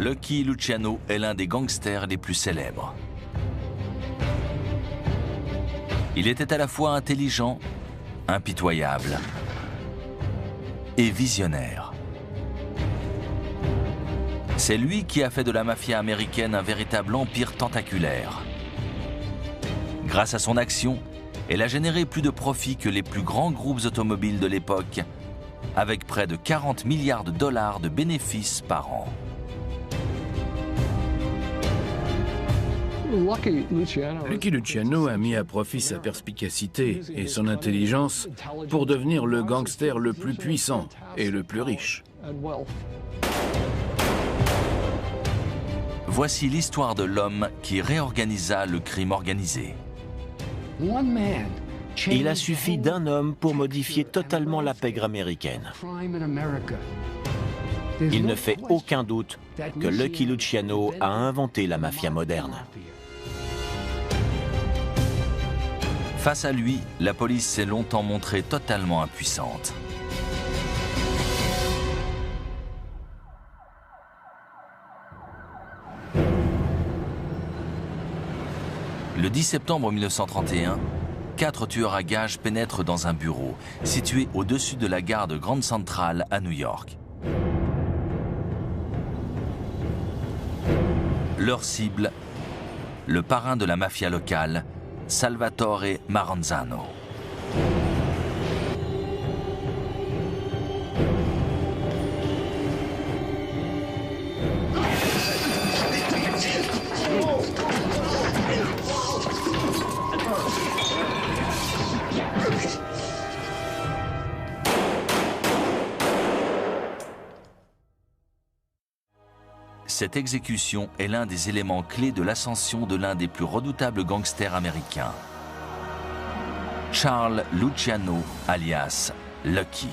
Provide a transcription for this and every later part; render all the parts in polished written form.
Lucky Luciano est l'un des gangsters les plus célèbres. Il était à la fois intelligent, impitoyable et visionnaire. C'est lui qui a fait de la mafia américaine un véritable empire tentaculaire. Grâce à son action, elle a généré plus de profits que les plus grands groupes automobiles de l'époque, avec près de 40 milliards de dollars de bénéfices par an. Lucky Luciano a mis à profit sa perspicacité et son intelligence pour devenir le gangster le plus puissant et le plus riche. Voici l'histoire de l'homme qui réorganisa le crime organisé. Il a suffi d'un homme pour modifier totalement la pègre américaine. Il ne fait aucun doute que Lucky Luciano a inventé la mafia moderne. Face à lui, la police s'est longtemps montrée totalement impuissante. Le 10 septembre 1931, 4 tueurs à gages pénètrent dans un bureau situé au-dessus de la gare de Grand Central à New York. Leur cible, le parrain de la mafia locale, Salvatore Maranzano. Cette exécution est l'un des éléments clés de l'ascension de l'un des plus redoutables gangsters américains, Charles Luciano, alias Lucky.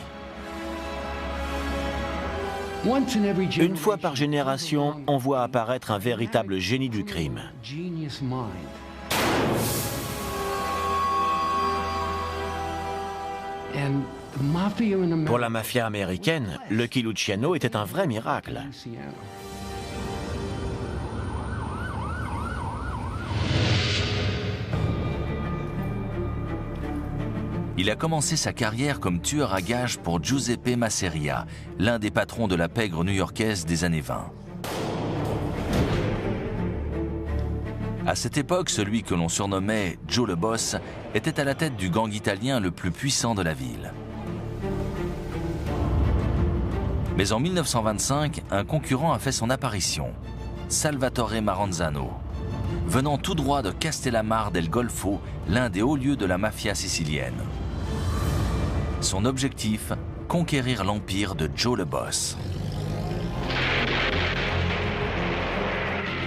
Une fois par génération, on voit apparaître un véritable génie du crime. Pour la mafia américaine, Lucky Luciano était un vrai miracle. Il a commencé sa carrière comme tueur à gages pour Giuseppe Masseria, l'un des patrons de la pègre new-yorkaise des années 20. À cette époque, celui que l'on surnommait Joe le Boss était à la tête du gang italien le plus puissant de la ville. Mais en 1925, un concurrent a fait son apparition, Salvatore Maranzano, venant tout droit de Castellammare del Golfo, l'un des hauts lieux de la mafia sicilienne. Son objectif, conquérir l'empire de Joe le Boss.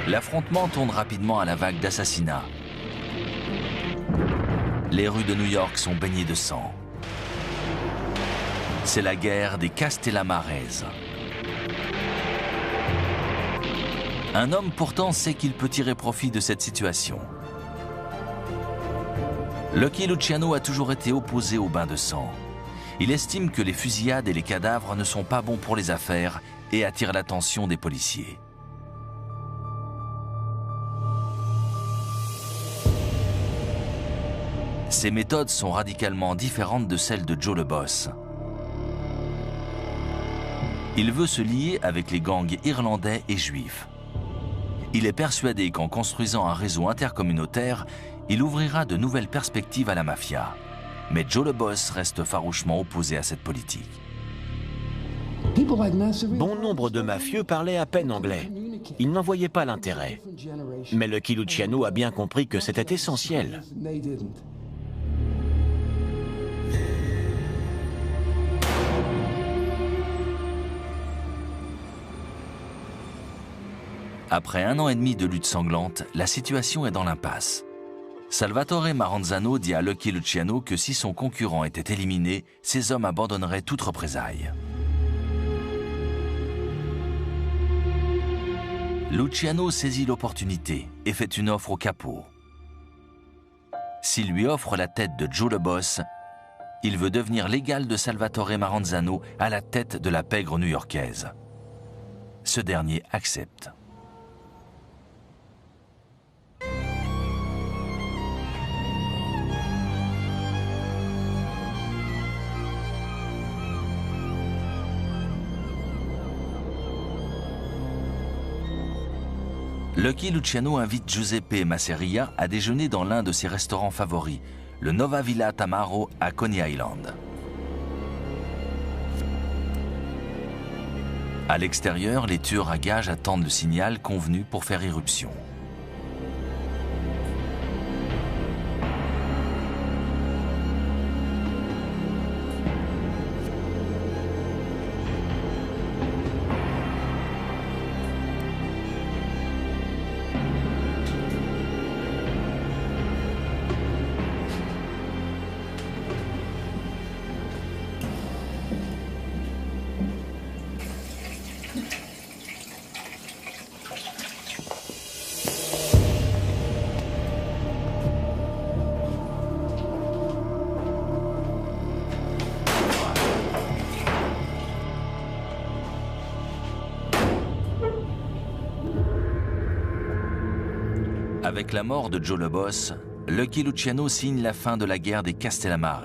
L'affrontement tourne rapidement à la vague d'assassinats. Les rues de New York sont baignées de sang. C'est la guerre des Castellammares. Un homme pourtant sait qu'il peut tirer profit de cette situation. Lucky Luciano a toujours été opposé au bain de sang. Il estime que les fusillades et les cadavres ne sont pas bons pour les affaires et attirent l'attention des policiers. Ses méthodes sont radicalement différentes de celles de Joe le Boss. Il veut se lier avec les gangs irlandais et juifs. Il est persuadé qu'en construisant un réseau intercommunautaire, il ouvrira de nouvelles perspectives à la mafia. Mais Joe le Boss reste farouchement opposé à cette politique. Bon nombre de mafieux parlaient à peine anglais. Ils n'en voyaient pas l'intérêt. Mais Lucky Luciano a bien compris que c'était essentiel. Après 1 an et demi de lutte sanglante, la situation est dans l'impasse. Salvatore Maranzano dit à Lucky Luciano que si son concurrent était éliminé, ses hommes abandonneraient toute représaille. Luciano saisit l'opportunité et fait une offre au capot. S'il lui offre la tête de Joe le Boss, il veut devenir l'égal de Salvatore Maranzano à la tête de la pègre new-yorkaise. Ce dernier accepte. Lucky Luciano invite Giuseppe Masseria à déjeuner dans l'un de ses restaurants favoris, le Nova Villa Tamaro à Coney Island. À l'extérieur, les tueurs à gages attendent le signal convenu pour faire irruption. Avec la mort de Joe le Boss, Lucky Luciano signe la fin de la guerre des Castellamares.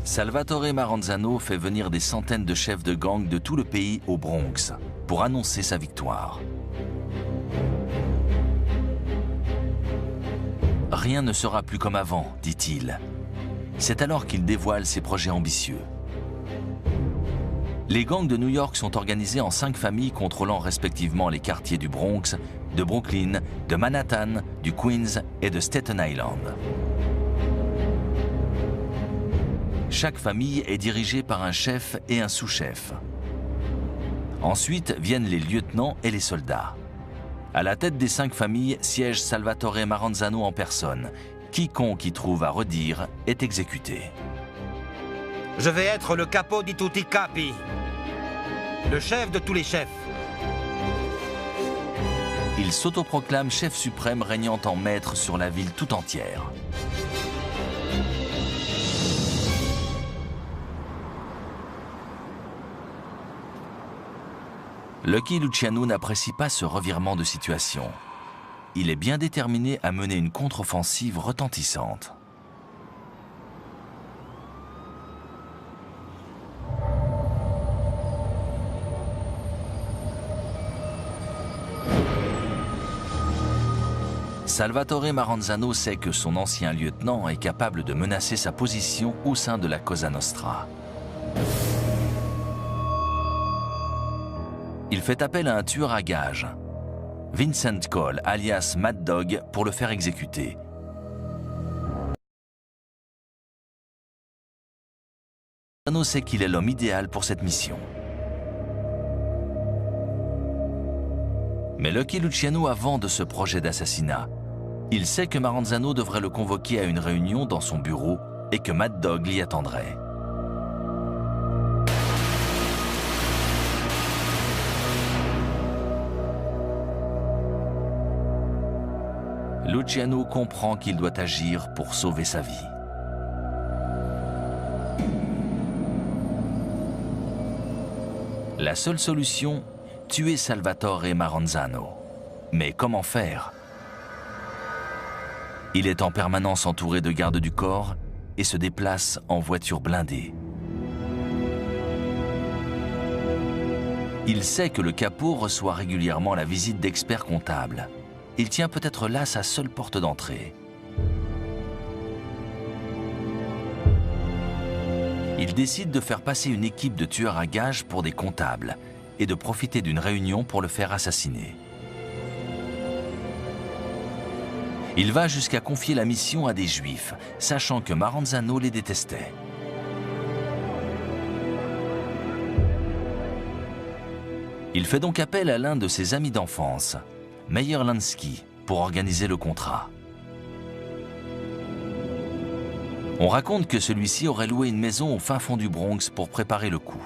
Salvatore Maranzano fait venir des centaines de chefs de gang de tout le pays au Bronx pour annoncer sa victoire. Rien ne sera plus comme avant, dit-il. C'est alors qu'il dévoile ses projets ambitieux. Les gangs de New York sont organisés en 5 familles contrôlant respectivement les quartiers du Bronx, de Brooklyn, de Manhattan, du Queens et de Staten Island. Chaque famille est dirigée par un chef et un sous-chef. Ensuite viennent les lieutenants et les soldats. À la tête des 5 familles siège Salvatore Maranzano en personne. Quiconque y trouve à redire est exécuté. Je vais être le capo di tutti capi, le chef de tous les chefs. Il s'autoproclame chef suprême régnant en maître sur la ville tout entière. Lucky Luciano n'apprécie pas ce revirement de situation. Il est bien déterminé à mener une contre-offensive retentissante. Salvatore Maranzano sait que son ancien lieutenant est capable de menacer sa position au sein de la Cosa Nostra. Il fait appel à un tueur à gages, Vincent Cole, alias Mad Dog, pour le faire exécuter. Maranzano sait qu'il est l'homme idéal pour cette mission. Mais Lucky Luciano a vent de ce projet d'assassinat. Il sait que Maranzano devrait le convoquer à une réunion dans son bureau et que Mad Dog l'y attendrait. Luciano comprend qu'il doit agir pour sauver sa vie. La seule solution, tuer Salvatore Maranzano. Mais comment faire? Il est en permanence entouré de gardes du corps et se déplace en voiture blindée. Il sait que le capot reçoit régulièrement la visite d'experts comptables. Il tient peut-être là sa seule porte d'entrée. Il décide de faire passer une équipe de tueurs à gages pour des comptables et de profiter d'une réunion pour le faire assassiner. Il va jusqu'à confier la mission à des Juifs, sachant que Maranzano les détestait. Il fait donc appel à l'un de ses amis d'enfance, Meyer Lansky, pour organiser le contrat. On raconte que celui-ci aurait loué une maison au fin fond du Bronx pour préparer le coup.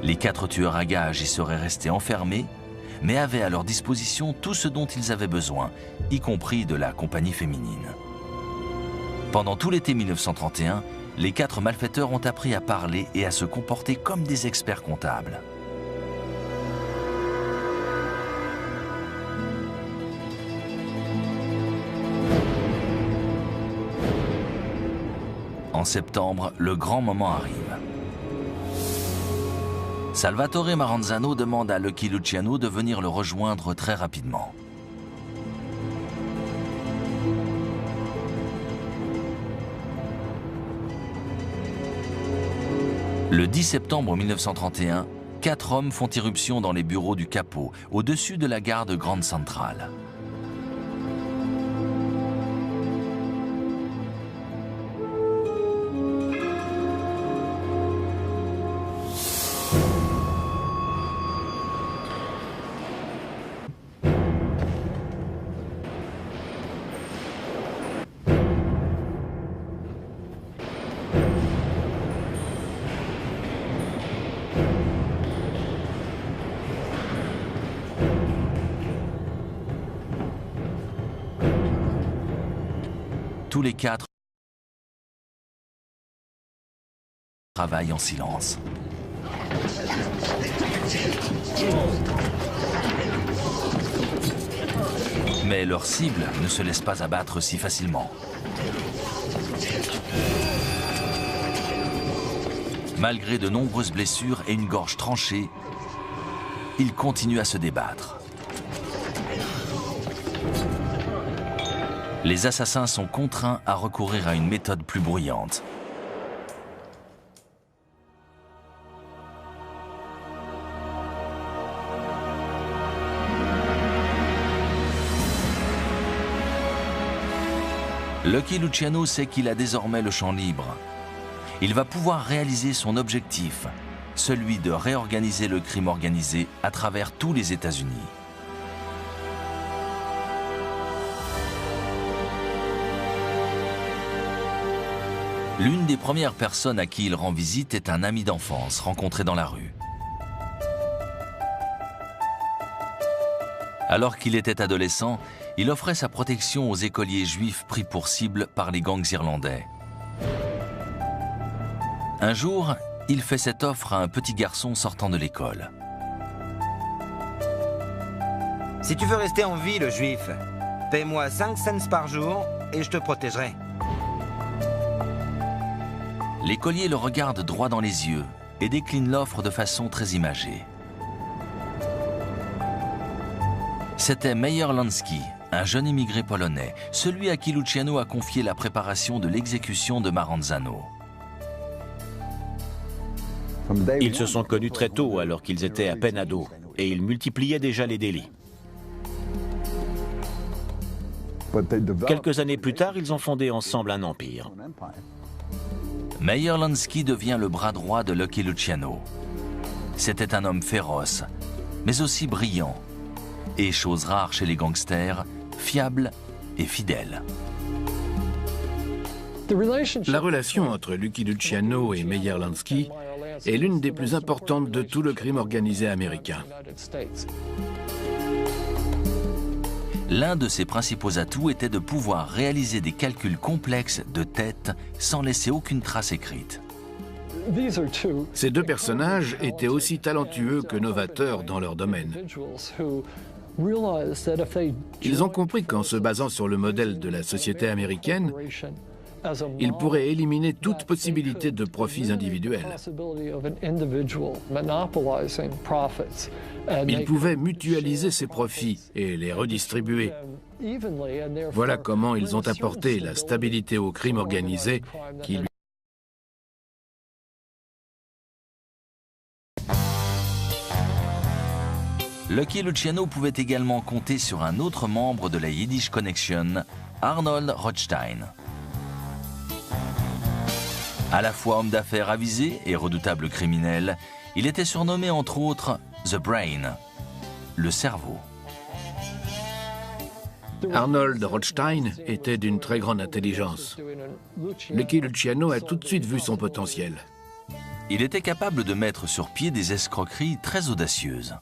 Les 4 tueurs à gages y seraient restés enfermés, mais avaient à leur disposition tout ce dont ils avaient besoin, y compris de la compagnie féminine. Pendant tout l'été 1931, les 4 malfaiteurs ont appris à parler et à se comporter comme des experts comptables. En septembre, le grand moment arrive. Salvatore Maranzano demande à Lucky Luciano de venir le rejoindre très rapidement. Le 10 septembre 1931, 4 hommes font irruption dans les bureaux du Capo, au-dessus de la gare de Grande Centrale. Tous les 4 travaillent en silence. Mais leur cible ne se laisse pas abattre si facilement. Malgré de nombreuses blessures et une gorge tranchée, ils continuent à se débattre. Les assassins sont contraints à recourir à une méthode plus bruyante. Lucky Luciano sait qu'il a désormais le champ libre. Il va pouvoir réaliser son objectif, celui de réorganiser le crime organisé à travers tous les États-Unis. L'une des premières personnes à qui il rend visite est un ami d'enfance rencontré dans la rue. Alors qu'il était adolescent, il offrait sa protection aux écoliers juifs pris pour cible par les gangs irlandais. Un jour, il fait cette offre à un petit garçon sortant de l'école. Si tu veux rester en vie, le juif, paie-moi 5 cents par jour et je te protégerai. L'écolier le regarde droit dans les yeux et décline l'offre de façon très imagée. C'était Meyer Lansky, un jeune immigré polonais, celui à qui Luciano a confié la préparation de l'exécution de Maranzano. Ils se sont connus très tôt alors qu'ils étaient à peine ados et ils multipliaient déjà les délits. Quelques années plus tard, ils ont fondé ensemble un empire. Meyer Lansky devient le bras droit de Lucky Luciano. C'était un homme féroce, mais aussi brillant, et chose rare chez les gangsters, fiable et fidèle. La relation entre Lucky Luciano et Meyer Lansky est l'une des plus importantes de tout le crime organisé américain. L'un de ses principaux atouts était de pouvoir réaliser des calculs complexes de tête sans laisser aucune trace écrite. Ces deux personnages étaient aussi talentueux que novateurs dans leur domaine. Ils ont compris qu'en se basant sur le modèle de la société américaine, ils pourraient éliminer toute possibilité de profits individuels. Ils pouvaient mutualiser ces profits et les redistribuer. Voilà comment ils ont apporté la stabilité au crime organisé qui lui... Lucky Luciano pouvait également compter sur un autre membre de la Yiddish Connection, Arnold Rothstein. À la fois homme d'affaires avisé et redoutable criminel, il était surnommé entre autres The Brain, le cerveau. Arnold Rothstein était d'une très grande intelligence. Lucky Luciano a tout de suite vu son potentiel. Il était capable de mettre sur pied des escroqueries très audacieuses.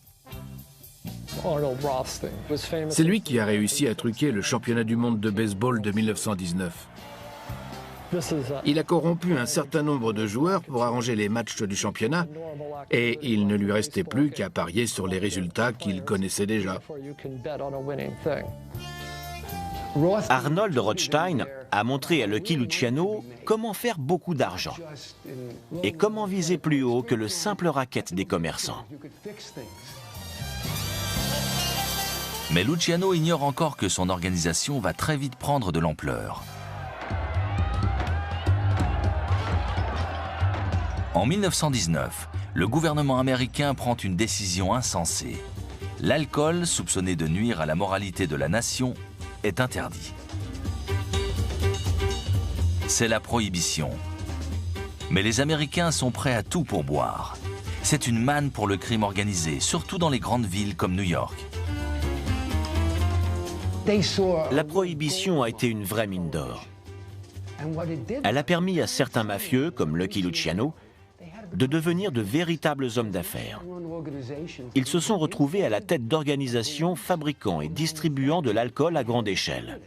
C'est lui qui a réussi à truquer le championnat du monde de baseball de 1919. Il a corrompu un certain nombre de joueurs pour arranger les matchs du championnat et il ne lui restait plus qu'à parier sur les résultats qu'il connaissait déjà. Arnold Rothstein a montré à Lucky Luciano comment faire beaucoup d'argent et comment viser plus haut que le simple racket des commerçants. Mais Luciano ignore encore que son organisation va très vite prendre de l'ampleur. En 1919, le gouvernement américain prend une décision insensée. L'alcool, soupçonné de nuire à la moralité de la nation, est interdit. C'est la prohibition. Mais les Américains sont prêts à tout pour boire. C'est une manne pour le crime organisé, surtout dans les grandes villes comme New York. La prohibition a été une vraie mine d'or. Elle a permis à certains mafieux, comme Lucky Luciano, de devenir de véritables hommes d'affaires. Ils se sont retrouvés à la tête d'organisations fabriquant et distribuant de l'alcool à grande échelle.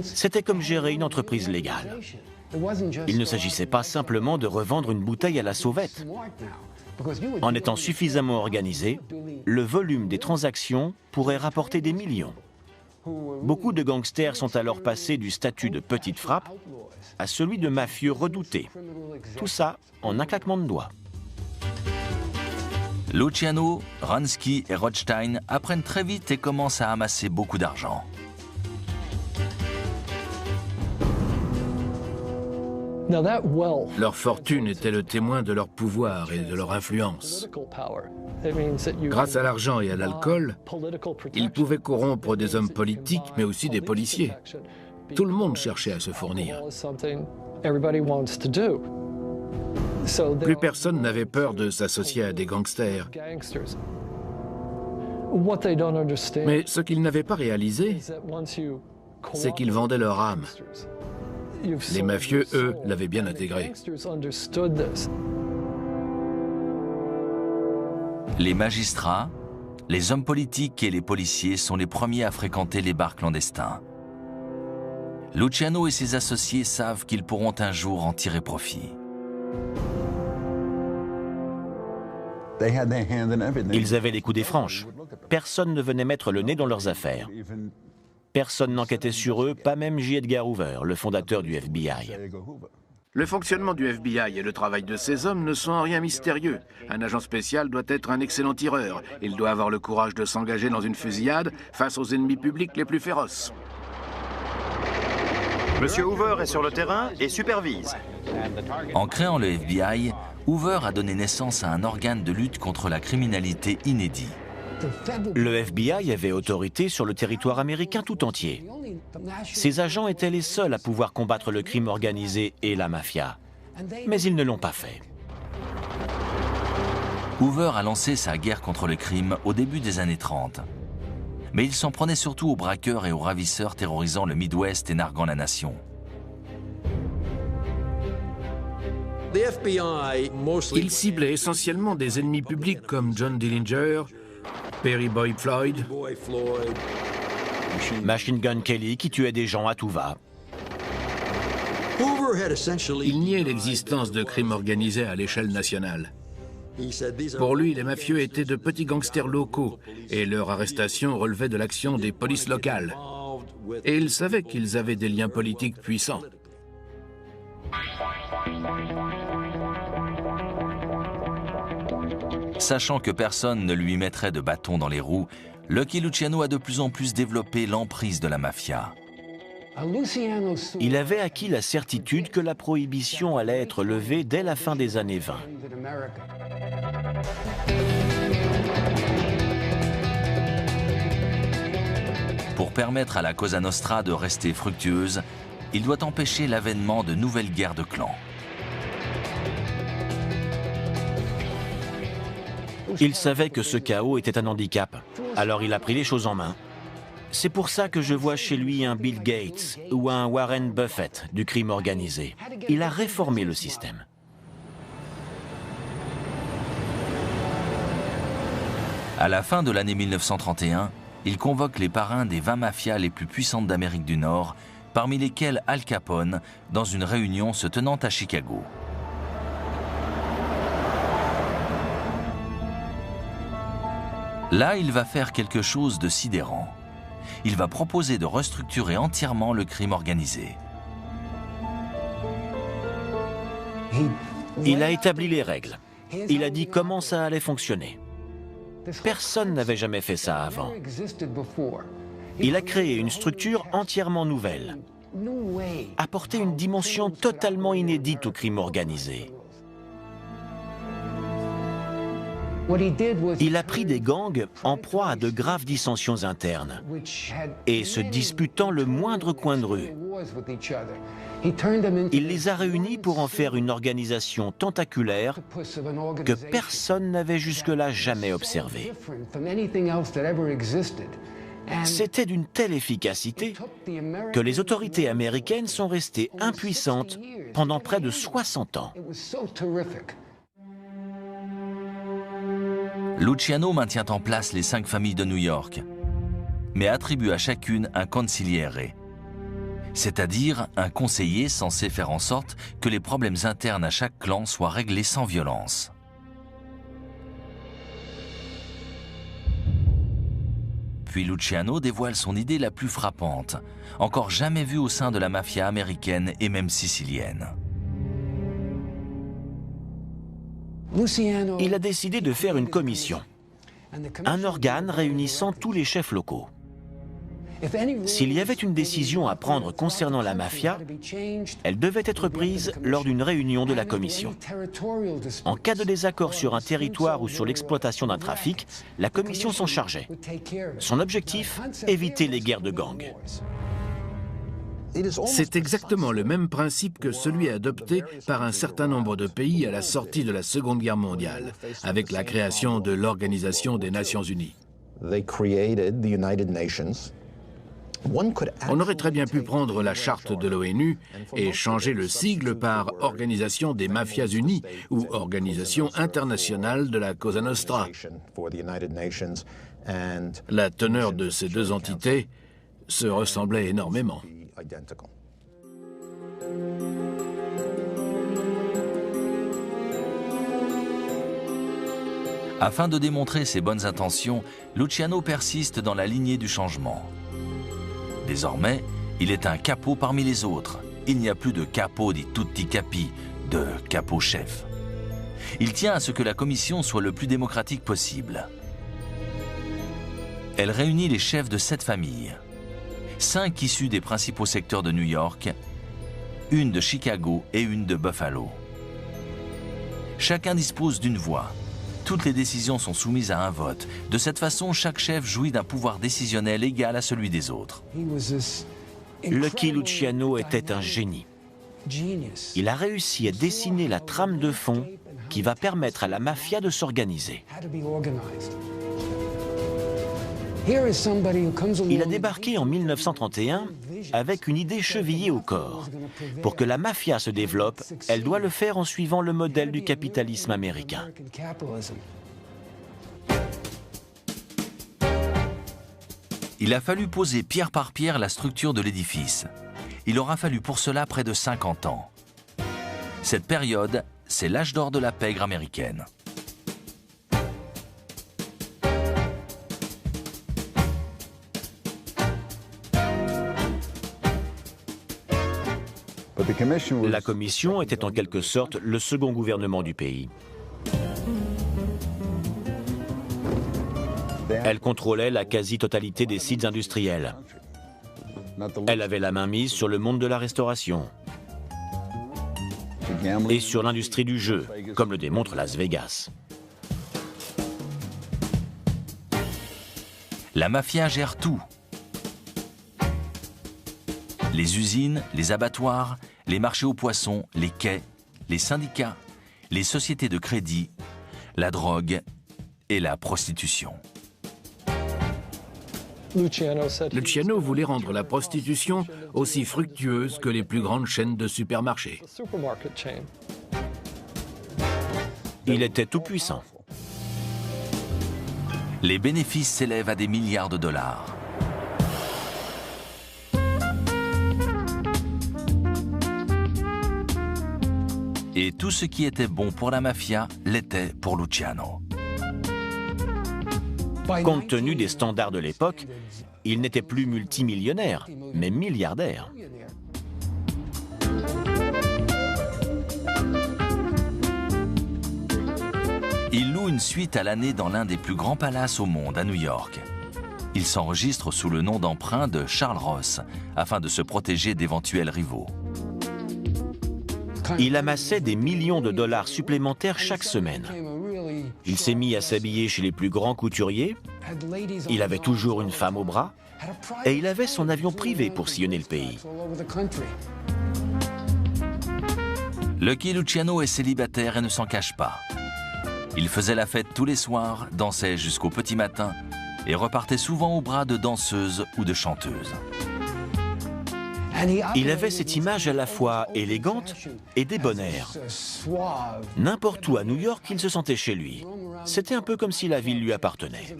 C'était comme gérer une entreprise légale. Il ne s'agissait pas simplement de revendre une bouteille à la sauvette. En étant suffisamment organisé, le volume des transactions pourrait rapporter des millions. Beaucoup de gangsters sont alors passés du statut de petite frappe à celui de mafieux redoutés. Tout ça en un claquement de doigts. Luciano, Wronski et Rothstein apprennent très vite et commencent à amasser beaucoup d'argent. Leur fortune était le témoin de leur pouvoir et de leur influence. Grâce à l'argent et à l'alcool, ils pouvaient corrompre des hommes politiques, mais aussi des policiers. Tout le monde cherchait à se fournir. Plus personne n'avait peur de s'associer à des gangsters. Mais ce qu'ils n'avaient pas réalisé, c'est qu'ils vendaient leur âme. Les mafieux, eux, l'avaient bien intégré. Les magistrats, les hommes politiques et les policiers sont les premiers à fréquenter les bars clandestins. Luciano et ses associés savent qu'ils pourront un jour en tirer profit. Ils avaient les coudées franches. Personne ne venait mettre le nez dans leurs affaires. Personne n'enquêtait sur eux, pas même J. Edgar Hoover, le fondateur du FBI. Le fonctionnement du FBI et le travail de ces hommes ne sont en rien mystérieux. Un agent spécial doit être un excellent tireur. Il doit avoir le courage de s'engager dans une fusillade face aux ennemis publics les plus féroces. Monsieur Hoover est sur le terrain et supervise. En créant le FBI, Hoover a donné naissance à un organe de lutte contre la criminalité inédit. Le FBI avait autorité sur le territoire américain tout entier. Ses agents étaient les seuls à pouvoir combattre le crime organisé et la mafia. Mais ils ne l'ont pas fait. Hoover a lancé sa guerre contre le crime au début des années 30. Mais il s'en prenait surtout aux braqueurs et aux ravisseurs terrorisant le Midwest et narguant la nation. Il ciblait essentiellement des ennemis publics comme John Dillinger, Perry Boyd Floyd, Machine Gun Kelly qui tuait des gens à tout va. Il niait l'existence de crimes organisés à l'échelle nationale. Pour lui, les mafieux étaient de petits gangsters locaux et leur arrestation relevait de l'action des polices locales. Et il savait qu'ils avaient des liens politiques puissants. Sachant que personne ne lui mettrait de bâton dans les roues, Lucky Luciano a de plus en plus développé l'emprise de la mafia. Il avait acquis la certitude que la prohibition allait être levée dès la fin des années 20. Pour permettre à la Cosa Nostra de rester fructueuse, il doit empêcher l'avènement de nouvelles guerres de clans. Il savait que ce chaos était un handicap, alors il a pris les choses en main. C'est pour ça que je vois chez lui un Bill Gates ou un Warren Buffett du crime organisé. Il a réformé le système. À la fin de l'année 1931, il convoque les parrains des 20 mafias les plus puissantes d'Amérique du Nord, parmi lesquelles Al Capone, dans une réunion se tenant à Chicago. Là, il va faire quelque chose de sidérant. il va proposer de restructurer entièrement le crime organisé. Il a établi les règles. Il a dit comment ça allait fonctionner. Personne n'avait jamais fait ça avant. Il a créé une structure entièrement nouvelle, apporté une dimension totalement inédite au crime organisé. Il a pris des gangs en proie à de graves dissensions internes et se disputant le moindre coin de rue. Il les a réunis pour en faire une organisation tentaculaire que personne n'avait jusque-là jamais observée. C'était d'une telle efficacité que les autorités américaines sont restées impuissantes pendant près de 60 ans. Luciano maintient en place les 5 familles de New York, mais attribue à chacune un consigliere, c'est-à-dire un conseiller censé faire en sorte que les problèmes internes à chaque clan soient réglés sans violence. Puis Luciano dévoile son idée la plus frappante, encore jamais vue au sein de la mafia américaine et même sicilienne. Il a décidé de faire une commission, un organe réunissant tous les chefs locaux. S'il y avait une décision à prendre concernant la mafia, elle devait être prise lors d'une réunion de la commission. En cas de désaccord sur un territoire ou sur l'exploitation d'un trafic, la commission s'en chargeait. Son objectif, éviter les guerres de gangs. C'est exactement le même principe que celui adopté par un certain nombre de pays à la sortie de la Seconde Guerre mondiale, avec la création de l'Organisation des Nations Unies. On aurait très bien pu prendre la charte de l'ONU et changer le sigle par Organisation des Mafias Unies ou Organisation internationale de la Cosa Nostra. La teneur de ces deux entités se ressemblait énormément. Afin de démontrer ses bonnes intentions, Luciano persiste dans la lignée du changement. Désormais, il est un capo parmi les autres. Il n'y a plus de capo di tutti capi, de capo-chef. Il tient à ce que la commission soit le plus démocratique possible. Elle réunit les chefs de 7 familles. 5 issus des principaux secteurs de New York, une de Chicago et une de Buffalo. Chacun dispose d'une voix. Toutes les décisions sont soumises à un vote. De cette façon, chaque chef jouit d'un pouvoir décisionnel égal à celui des autres. Lucky Luciano était un génie. Il a réussi à dessiner la trame de fond qui va permettre à la mafia de s'organiser. Il a débarqué en 1931 avec une idée chevillée au corps. Pour que la mafia se développe, elle doit le faire en suivant le modèle du capitalisme américain. Il a fallu poser pierre par pierre la structure de l'édifice. Il aura fallu pour cela près de 50 ans. Cette période, c'est l'âge d'or de la pègre américaine. La commission était en quelque sorte le second gouvernement du pays. Elle contrôlait la quasi-totalité des sites industriels. Elle avait la main mise sur le monde de la restauration et sur l'industrie du jeu, comme le démontre Las Vegas. La mafia gère tout. Les usines, les abattoirs, les marchés aux poissons, les quais, les syndicats, les sociétés de crédit, la drogue et la prostitution. Luciano voulait rendre la prostitution aussi fructueuse que les plus grandes chaînes de supermarchés. Il était tout puissant. Les bénéfices s'élèvent à des milliards de dollars. Et tout ce qui était bon pour la mafia l'était pour Luciano. Compte tenu des standards de l'époque, il n'était plus multimillionnaire, mais milliardaire. Il loue une suite à l'année dans l'un des plus grands palaces au monde, à New York. Il s'enregistre sous le nom d'emprunt de Charles Ross, afin de se protéger d'éventuels rivaux. Il amassait des millions de dollars supplémentaires chaque semaine. Il s'est mis à s'habiller chez les plus grands couturiers, il avait toujours une femme au bras, et il avait son avion privé pour sillonner le pays. Lucky Luciano est célibataire et ne s'en cache pas. Il faisait la fête tous les soirs, dansait jusqu'au petit matin et repartait souvent au bras de danseuses ou de chanteuses. Il avait cette image à la fois élégante et débonnaire. N'importe où à New York, il se sentait chez lui. C'était un peu comme si la ville lui appartenait.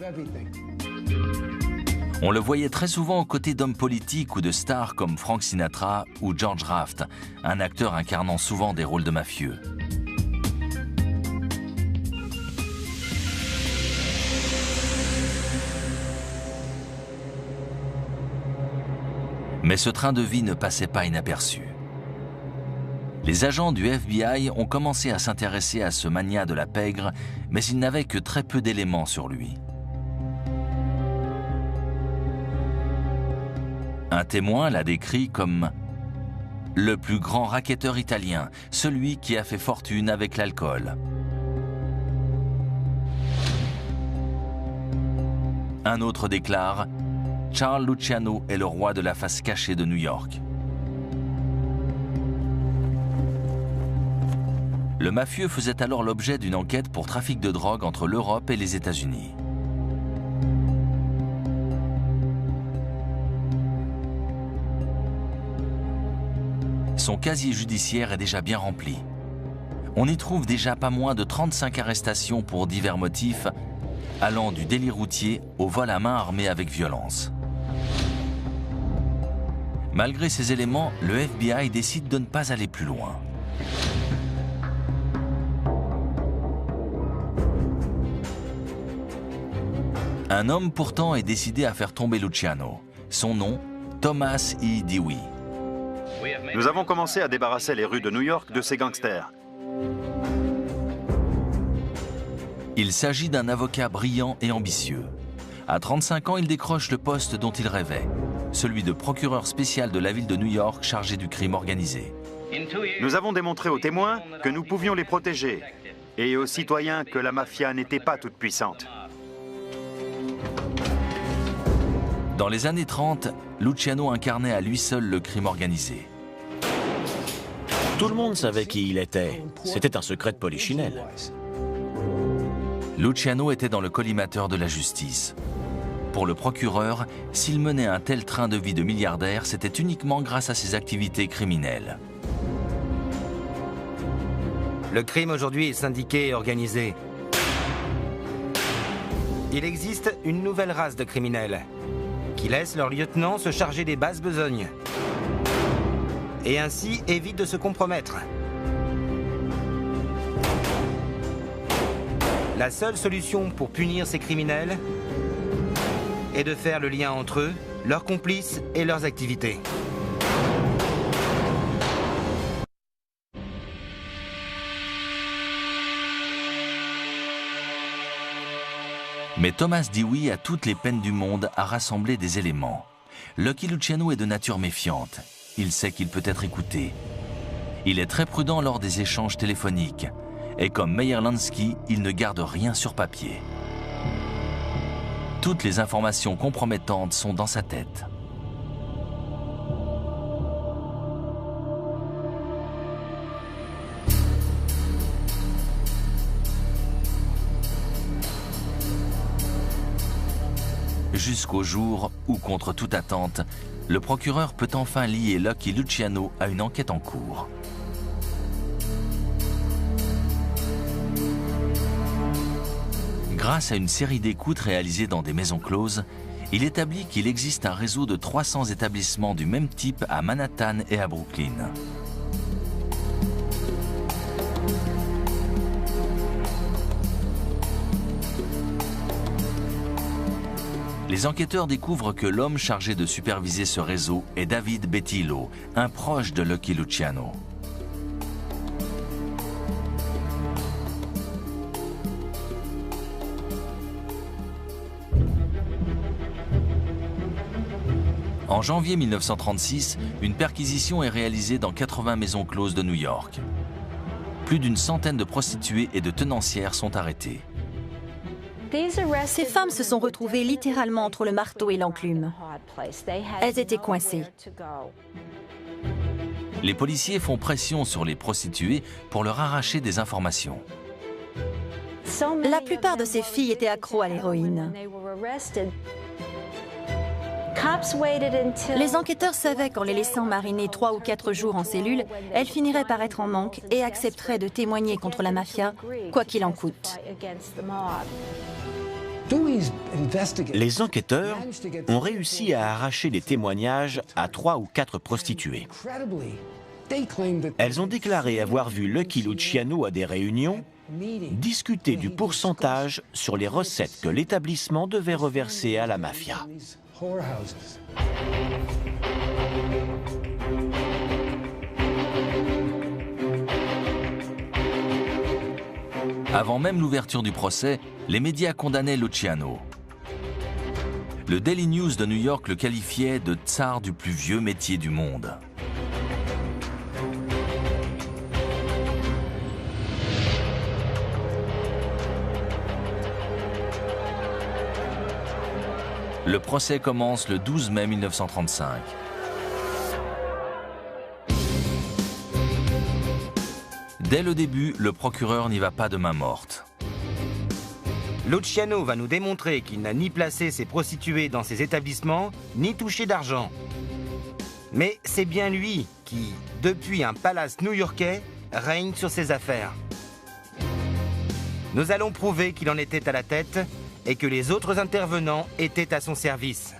On le voyait très souvent aux côtés d'hommes politiques ou de stars comme Frank Sinatra ou George Raft, un acteur incarnant souvent des rôles de mafieux. Mais ce train de vie ne passait pas inaperçu. Les agents du FBI ont commencé à s'intéresser à ce magnat de la pègre, mais ils n'avaient que très peu d'éléments sur lui. Un témoin l'a décrit comme le plus grand racketteur italien, celui qui a fait fortune avec l'alcool. Un autre déclare « Charles Luciano est le roi de la face cachée de New York ». Le mafieux faisait alors l'objet d'une enquête pour trafic de drogue entre l'Europe et les États-Unis. Son casier judiciaire est déjà bien rempli. On y trouve déjà pas moins de 35 arrestations pour divers motifs, allant du délit routier au vol à main armée avec violence. Malgré ces éléments, le FBI décide de ne pas aller plus loin. Un homme pourtant est décidé à faire tomber Luciano. Son nom, Thomas E. Dewey. Nous avons commencé à débarrasser les rues de New York de ces gangsters. Il s'agit d'un avocat brillant et ambitieux. À 35 ans, il décroche le poste dont il rêvait, celui de procureur spécial de la ville de New York chargé du crime organisé. Nous avons démontré aux témoins que nous pouvions les protéger et aux citoyens que la mafia n'était pas toute puissante. Dans les années 30, Luciano incarnait à lui seul le crime organisé. Tout le monde savait qui il était. C'était un secret de polichinelle. Luciano était dans le collimateur de la justice. Pour le procureur, s'il menait un tel train de vie de milliardaire, c'était uniquement grâce à ses activités criminelles. Le crime aujourd'hui est syndiqué et organisé. Il existe une nouvelle race de criminels qui laissent leurs lieutenants se charger des basses besognes et ainsi évitent de se compromettre. La seule solution pour punir ces criminels est de faire le lien entre eux, leurs complices et leurs activités. Mais Thomas Dewey a toutes les peines du monde à rassembler des éléments. Lucky Luciano est de nature méfiante. Il sait qu'il peut être écouté. Il est très prudent lors des échanges téléphoniques. Et comme Meyer Lansky, il ne garde rien sur papier. Toutes les informations compromettantes sont dans sa tête. Jusqu'au jour où, contre toute attente, le procureur peut enfin lier Lucky Luciano à une enquête en cours. Grâce à une série d'écoutes réalisées dans des maisons closes, il établit qu'il existe un réseau de 300 établissements du même type à Manhattan et à Brooklyn. Les Les enquêteurs découvrent que l'homme chargé de superviser ce réseau est David Bettillo, un proche de Lucky Luciano. En janvier 1936, une perquisition est réalisée dans 80 maisons closes de New York. Plus d'une centaine de prostituées et de tenancières sont arrêtées. Ces femmes se sont retrouvées littéralement entre le marteau et l'enclume. Elles étaient coincées. Les policiers font pression sur les prostituées pour leur arracher des informations. La plupart de ces filles étaient accros à l'héroïne. Les enquêteurs savaient qu'en les laissant mariner 3 ou 4 jours en cellule, elles finiraient par être en manque et accepteraient de témoigner contre la mafia, quoi qu'il en coûte. Les enquêteurs ont réussi à arracher des témoignages à 3 ou 4 prostituées. Elles ont déclaré avoir vu Lucky Luciano à des réunions discuter du pourcentage sur les recettes que l'établissement devait reverser à la mafia. Avant même l'ouverture du procès, les médias condamnaient Luciano. Le Daily News de New York le qualifiait de tsar du plus vieux métier du monde. Le procès commence le 12 mai 1935. Dès le début, le procureur n'y va pas de main morte. Luciano va nous démontrer qu'il n'a ni placé ses prostituées dans ses établissements, ni touché d'argent. Mais c'est bien lui qui, depuis un palace new-yorkais, règne sur ses affaires. Nous allons prouver qu'il en était à la tête et que les autres intervenants étaient à son service.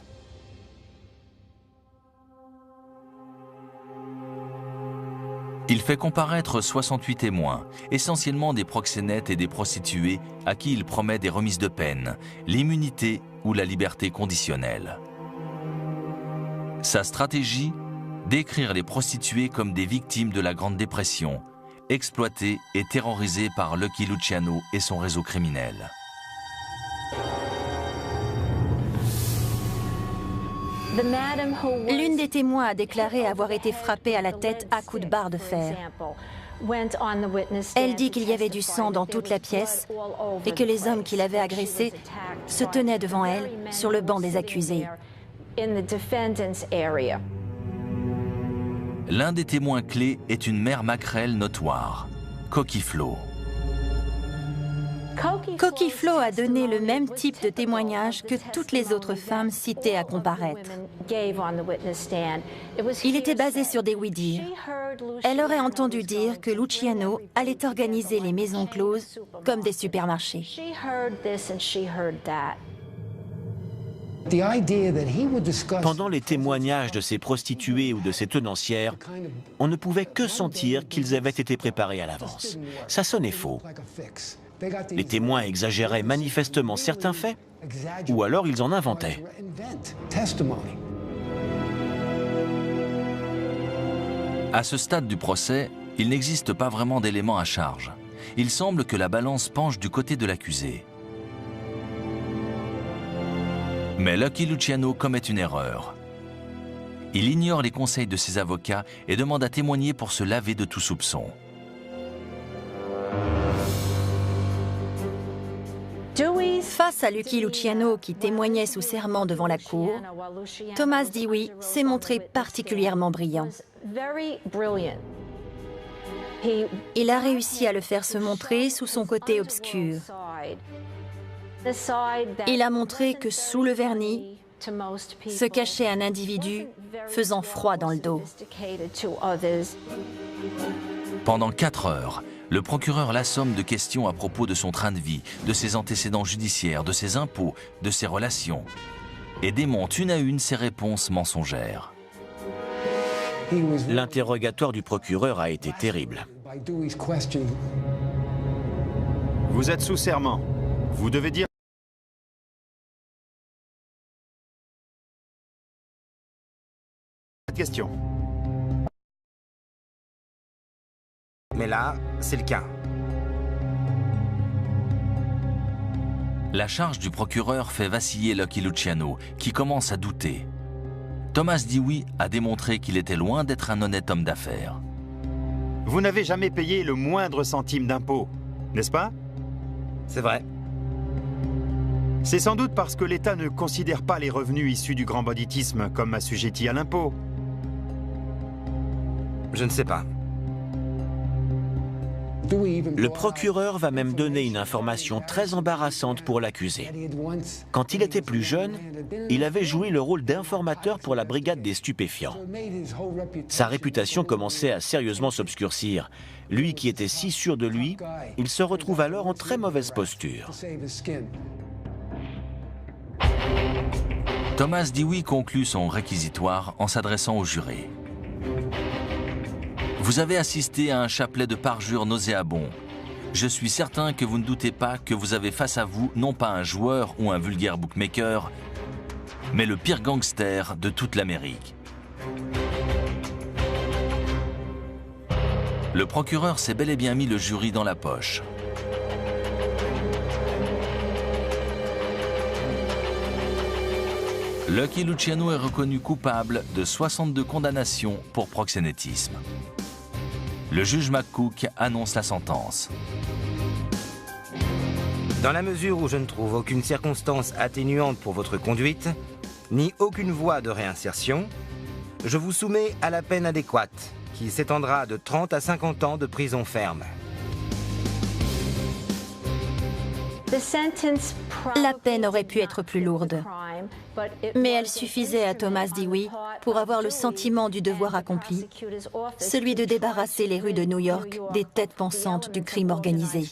Il fait comparaître 68 témoins, essentiellement des proxénètes et des prostituées à qui il promet des remises de peine, l'immunité ou la liberté conditionnelle. Sa stratégie ? Décrire les prostituées comme des victimes de la Grande Dépression, exploitées et terrorisées par Lucky Luciano et son réseau criminel. L'une des témoins a déclaré avoir été frappée à la tête à coups de barre de fer. Elle dit qu'il y avait du sang dans toute la pièce et que les hommes qui l'avaient agressée se tenaient devant elle sur le banc des accusés. L'un des témoins clés est une mère maquerelle notoire, Cokie Flo. Cokie Flo a donné le même type de témoignage que toutes les autres femmes citées à comparaître. Il était basé sur des oui-dire. Elle aurait entendu dire que Luciano allait organiser les maisons closes comme des supermarchés. Pendant les témoignages de ces prostituées ou de ces tenancières, on ne pouvait que sentir qu'ils avaient été préparés à l'avance. Ça sonnait faux. Les témoins exagéraient manifestement certains faits, ou alors ils en inventaient. À ce stade du procès, il n'existe pas vraiment d'éléments à charge. Il semble que la balance penche du côté de l'accusé. Mais Lucky Luciano commet une erreur. Il ignore les conseils de ses avocats et demande à témoigner pour se laver de tout soupçon. Face à Lucky Luciano qui témoignait sous serment devant la cour, Thomas Dewey s'est montré particulièrement brillant. Il a réussi à le faire se montrer sous son côté obscur. Il a montré que sous le vernis se cachait un individu faisant froid dans le dos. Pendant 4 heures, le procureur l'assomme de questions à propos de son train de vie, de ses antécédents judiciaires, de ses impôts, de ses relations, et démonte une à une ses réponses mensongères. L'interrogatoire du procureur a été terrible. Vous êtes sous serment. Vous devez dire question. Mais là, c'est le cas. La charge du procureur fait vaciller Lucky Luciano, qui commence à douter. Thomas Dewey a démontré qu'il était loin d'être un honnête homme d'affaires. Vous n'avez jamais payé le moindre centime d'impôt, n'est-ce pas? C'est vrai. C'est sans doute parce que l'État ne considère pas les revenus issus du grand banditisme comme assujettis à l'impôt. Je ne sais pas. Le procureur va même donner une information très embarrassante pour l'accusé. Quand il était plus jeune, il avait joué le rôle d'informateur pour la brigade des stupéfiants. Sa réputation commençait à sérieusement s'obscurcir. Lui qui était si sûr de lui, il se retrouve alors en très mauvaise posture. Thomas Dewey conclut son réquisitoire en s'adressant au juré. Vous avez assisté à un chapelet de parjure nauséabond. Je suis certain que vous ne doutez pas que vous avez face à vous non pas un joueur ou un vulgaire bookmaker, mais le pire gangster de toute l'Amérique. Le procureur s'est bel et bien mis le jury dans la poche. Lucky Luciano est reconnu coupable de 62 condamnations pour proxénétisme. Le juge McCook annonce la sentence. Dans la mesure où je ne trouve aucune circonstance atténuante pour votre conduite, ni aucune voie de réinsertion, je vous soumets à la peine adéquate, qui s'étendra de 30 à 50 ans de prison ferme. La peine aurait pu être plus lourde, mais elle suffisait à Thomas Dewey pour avoir le sentiment du devoir accompli, celui de débarrasser les rues de New York des têtes pensantes du crime organisé.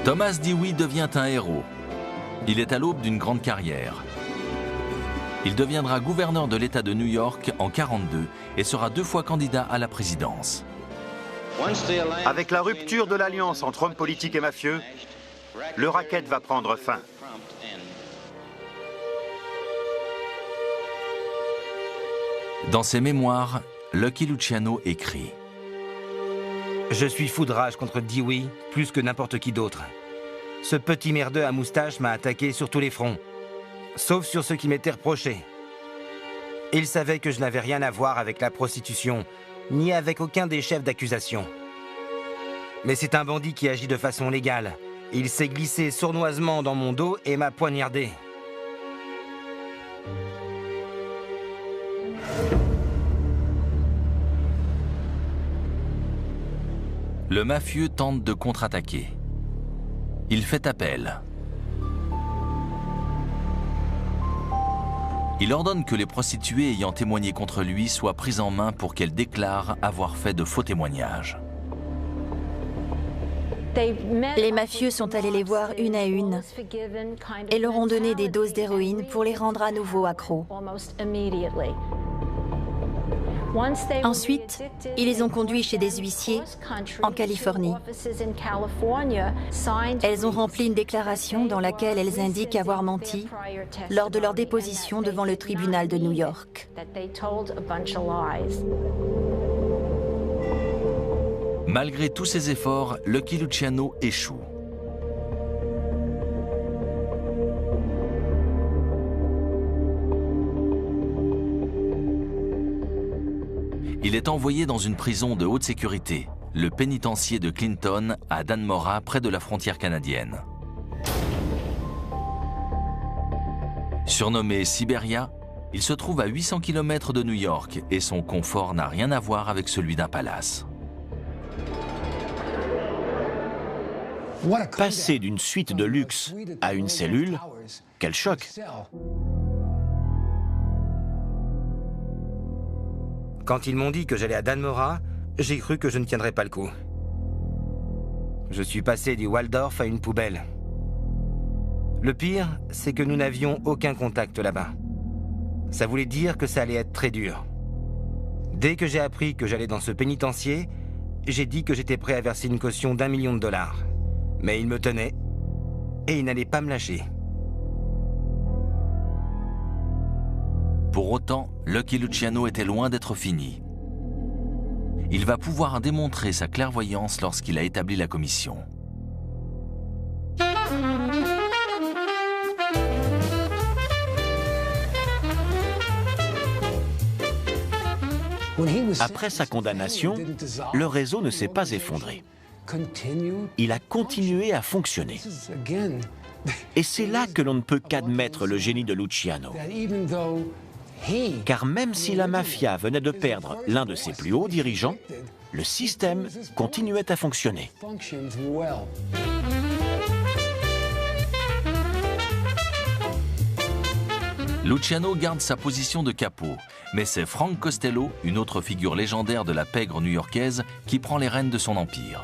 Thomas Dewey devient un héros. Il est à l'aube d'une grande carrière. Il deviendra gouverneur de l'État de New York en 1942 et sera 2 fois candidat à la présidence. Avec la rupture de l'alliance entre hommes politiques et mafieux, le racket va prendre fin. Dans ses mémoires, Lucky Luciano écrit « Je suis fou de rage contre Dewey plus que n'importe qui d'autre. Ce petit merdeux à moustache m'a attaqué sur tous les fronts, sauf sur ceux qui m'étaient reprochés. Il savait que je n'avais rien à voir avec la prostitution, ni avec aucun des chefs d'accusation. Mais c'est un bandit qui agit de façon légale. Il s'est glissé sournoisement dans mon dos et m'a poignardé. » Le mafieux tente de contre-attaquer. Il fait appel. Il ordonne que les prostituées ayant témoigné contre lui soient prises en main pour qu'elles déclarent avoir fait de faux témoignages. Les mafieux sont allés les voir une à une et leur ont donné des doses d'héroïne pour les rendre à nouveau accros. Ensuite, ils les ont conduits chez des huissiers en Californie. Elles ont rempli une déclaration dans laquelle elles indiquent avoir menti lors de leur déposition devant le tribunal de New York. Malgré tous ses efforts, Lucky Luciano échoue. Il est envoyé dans une prison de haute sécurité, le pénitencier de Clinton à Dannemora, près de la frontière canadienne. Surnommé Siberia, il se trouve à 800 km de New York et son confort n'a rien à voir avec celui d'un palace. Passer d'une suite de luxe à une cellule, quel choc! Quand ils m'ont dit que j'allais à Dannemora, j'ai cru que je ne tiendrais pas le coup. Je suis passé du Waldorf à une poubelle. Le pire, c'est que nous n'avions aucun contact là-bas. Ça voulait dire que ça allait être très dur. Dès que j'ai appris que j'allais dans ce pénitencier, j'ai dit que j'étais prêt à verser une caution d'1 million de dollars. Mais il me tenait et il n'allait pas me lâcher. Pour autant, Lucky Luciano était loin d'être fini. Il va pouvoir démontrer sa clairvoyance lorsqu'il a établi la commission. Après sa condamnation, le réseau ne s'est pas effondré. Il a continué à fonctionner. Et c'est là que l'on ne peut qu'admettre le génie de Luciano. Car même si la mafia venait de perdre l'un de ses plus hauts dirigeants, le système continuait à fonctionner. Luciano garde sa position de capot, mais c'est Frank Costello, une autre figure légendaire de la pègre new-yorkaise, qui prend les rênes de son empire.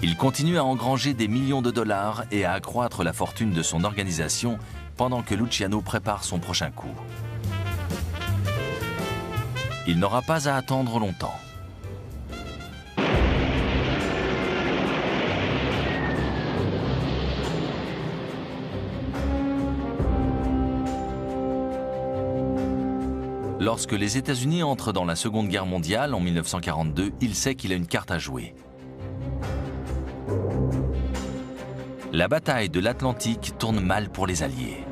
Il continue à engranger des millions de dollars et à accroître la fortune de son organisation pendant que Luciano prépare son prochain coup. Il n'aura pas à attendre longtemps. Lorsque les États-Unis entrent dans la Seconde Guerre mondiale en 1942, il sait qu'il a une carte à jouer. La bataille de l'Atlantique tourne mal pour les Alliés.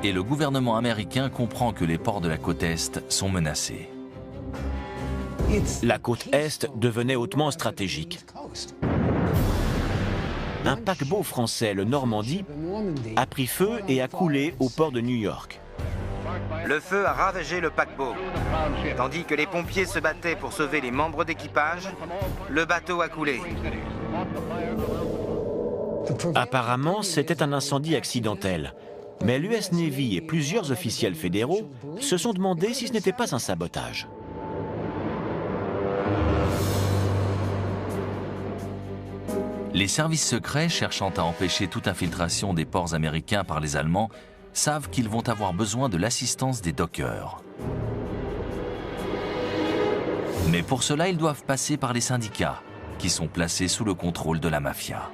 Et le gouvernement américain comprend que les ports de la côte Est sont menacés. La côte Est devenait hautement stratégique. Un paquebot français, le Normandie, a pris feu et a coulé au port de New York. Le feu a ravagé le paquebot. Tandis que les pompiers se battaient pour sauver les membres d'équipage, le bateau a coulé. Apparemment, c'était un incendie accidentel. Mais l'US Navy et plusieurs officiels fédéraux se sont demandé si ce n'était pas un sabotage. Les services secrets, cherchant à empêcher toute infiltration des ports américains par les Allemands, savent qu'ils vont avoir besoin de l'assistance des dockers. Mais pour cela, ils doivent passer par les syndicats, qui sont placés sous le contrôle de la mafia.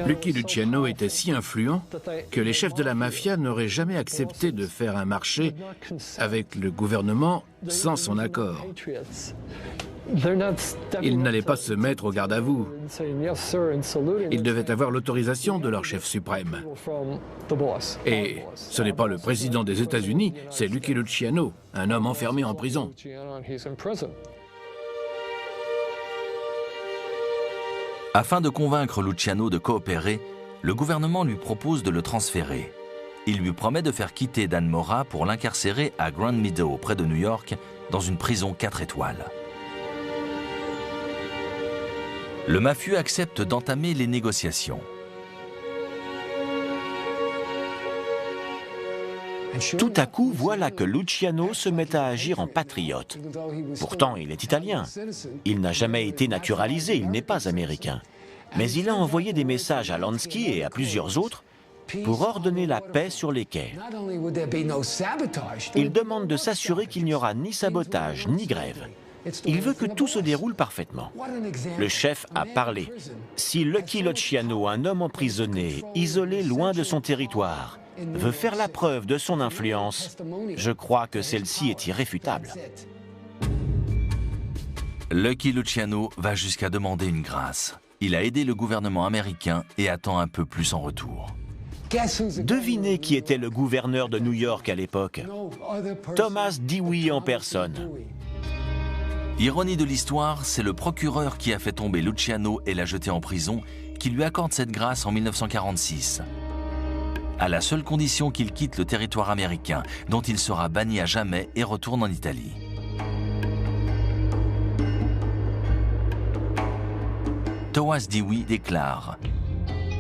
Lucky Luciano était si influent que les chefs de la mafia n'auraient jamais accepté de faire un marché avec le gouvernement sans son accord. Ils n'allaient pas se mettre au garde-à-vous. Ils devaient avoir l'autorisation de leur chef suprême. Et ce n'est pas le président des États-Unis, c'est Lucky Luciano, un homme enfermé en prison. Afin de convaincre Luciano de coopérer, le gouvernement lui propose de le transférer. Il lui promet de faire quitter Dan Mora pour l'incarcérer à Grand Meadow, près de New York, dans une prison 4 étoiles. Le mafieux accepte d'entamer les négociations. Tout à coup, voilà que Luciano se met à agir en patriote. Pourtant, il est italien. Il n'a jamais été naturalisé, il n'est pas américain. Mais il a envoyé des messages à Lansky et à plusieurs autres pour ordonner la paix sur les quais. Il demande de s'assurer qu'il n'y aura ni sabotage, ni grève. Il veut que tout se déroule parfaitement. Le chef a parlé. Si Lucky Luciano, un homme emprisonné, isolé loin de son territoire, veut faire la preuve de son influence, je crois que celle-ci est irréfutable. Lucky Luciano va jusqu'à demander une grâce. Il a aidé le gouvernement américain et attend un peu plus en retour. Devinez qui était le gouverneur de New York à l'époque. Thomas Dewey en personne. Ironie de l'histoire, c'est le procureur qui a fait tomber Luciano et l'a jeté en prison qui lui accorde cette grâce en 1946. À la seule condition qu'il quitte le territoire américain, dont il sera banni à jamais et retourne en Italie. Thomas Dewey déclare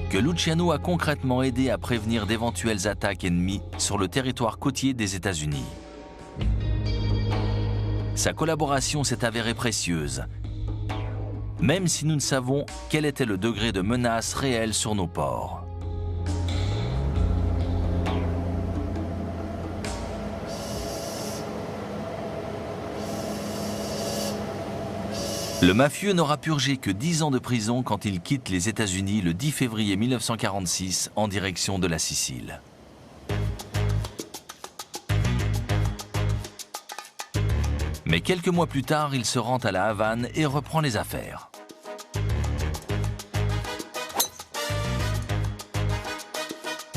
que Luciano a concrètement aidé à prévenir d'éventuelles attaques ennemies sur le territoire côtier des États-Unis. Sa collaboration s'est avérée précieuse, même si nous ne savons quel était le degré de menace réelle sur nos ports. Le mafieux n'aura purgé que 10 ans de prison quand il quitte les États-Unis le 10 février 1946 en direction de la Sicile. Mais quelques mois plus tard, il se rend à la Havane et reprend les affaires.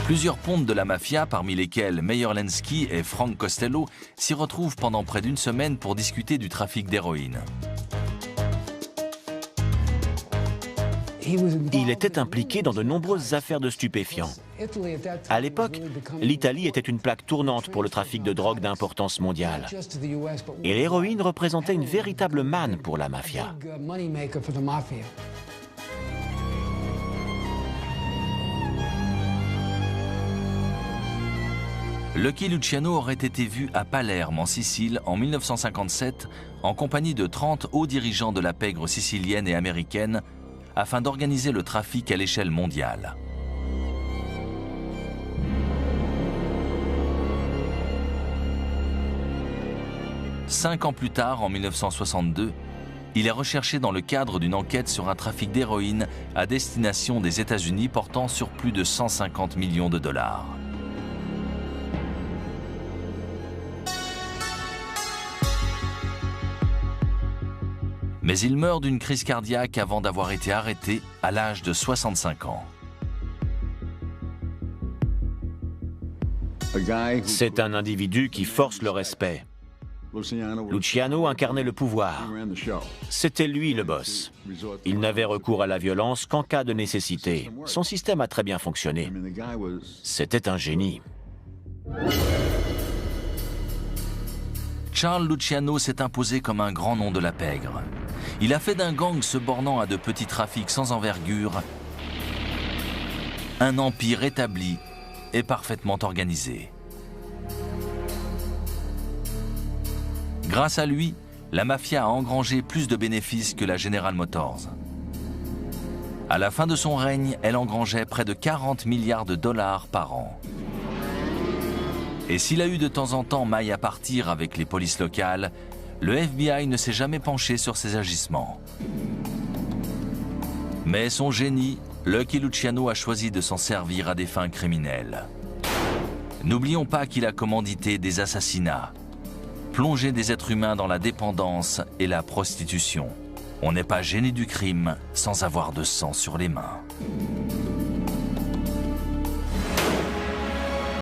Plusieurs pontes de la mafia, parmi lesquels Meyer Lansky et Frank Costello, s'y retrouvent pendant près d'une semaine pour discuter du trafic d'héroïne. Il était impliqué dans de nombreuses affaires de stupéfiants. À l'époque, l'Italie était une plaque tournante pour le trafic de drogue d'importance mondiale. Et l'héroïne représentait une véritable manne pour la mafia. Lucky Luciano aurait été vu à Palerme, en Sicile, en 1957, en compagnie de 30 hauts dirigeants de la pègre sicilienne et américaine, afin d'organiser le trafic à l'échelle mondiale. Cinq ans plus tard, en 1962, il est recherché dans le cadre d'une enquête sur un trafic d'héroïne à destination des États-Unis portant sur plus de 150 millions de dollars. Mais il meurt d'une crise cardiaque avant d'avoir été arrêté à l'âge de 65 ans. C'est un individu qui force le respect. Luciano incarnait le pouvoir. C'était lui le boss. Il n'avait recours à la violence qu'en cas de nécessité. Son système a très bien fonctionné. C'était un génie. Charles Luciano s'est imposé comme un grand nom de la pègre. Il a fait d'un gang se bornant à de petits trafics sans envergure un empire établi et parfaitement organisé. Grâce à lui, la mafia a engrangé plus de bénéfices que la General Motors. À la fin de son règne, elle engrangeait près de 40 milliards de dollars par an. Et s'il a eu de temps en temps maille à partir avec les polices locales, le FBI ne s'est jamais penché sur ses agissements. Mais son génie, Lucky Luciano a choisi de s'en servir à des fins criminelles. N'oublions pas qu'il a commandité des assassinats, plongé des êtres humains dans la dépendance et la prostitution. On n'est pas gêné du crime sans avoir de sang sur les mains.